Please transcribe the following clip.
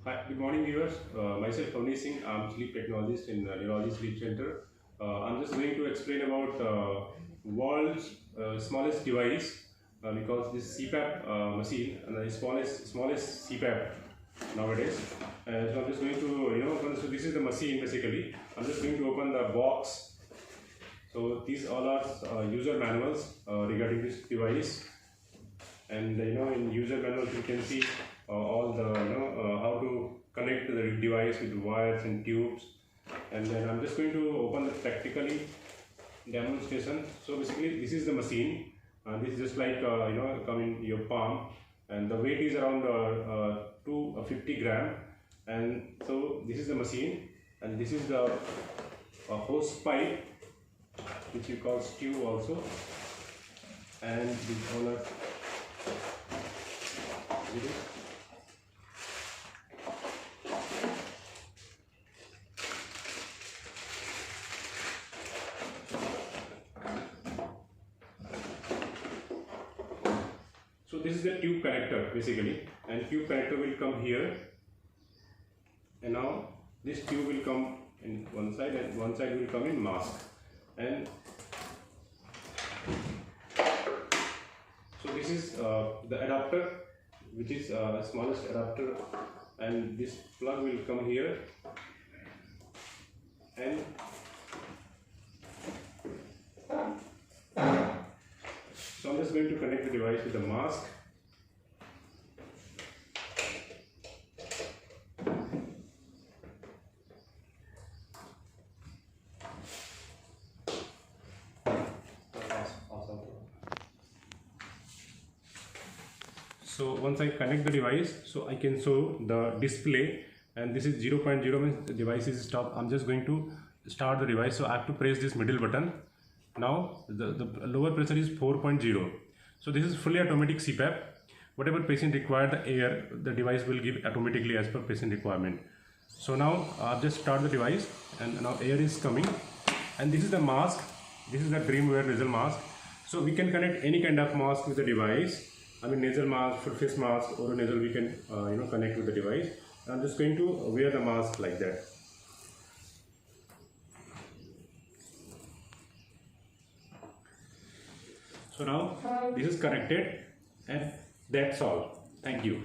Hi, good morning viewers. Myself Avni Singh. I'm sleep technologist in Neurology Sleep Center. I'm just going to explain about world's smallest device because this CPAP machine and the smallest CPAP nowadays. So I'm just going to open. So this is the machine basically. I'm just going to open the box. So these all are user manuals regarding this device. And in user manuals you can see all the how to connect the device with wires and tubes. And then I'm just going to open the practically demonstration. So basically this is the machine, and this is just like come in your palm, and the weight is around 250 gram. And so this is the machine, and this is the hose pipe, which you call tube also, and these all are so this is the tube connector basically, and tube connector will come here, and now this tube will come in one side and one side will come in mask. And so this is the adapter, which is the smallest adapter, and this plug will come here, and so I'm just going to connect the device with the mask. So once I connect the device, so I can show the display, and this is 0.0 means the device is stopped. I'm just going to start the device, so I have to press this middle button. Now the lower pressure is 4.0. So this is fully automatic CPAP. Whatever patient require the air, the device will give automatically as per patient requirement. So now I've just start the device, and now air is coming, and this is the mask. This is the Dreamwear nasal mask. So we can connect any kind of mask with the device. I mean nasal mask, full face mask, or nasal we can connect with the device. I'm just going to wear the mask like that. So now this is connected, and that's all. Thank you.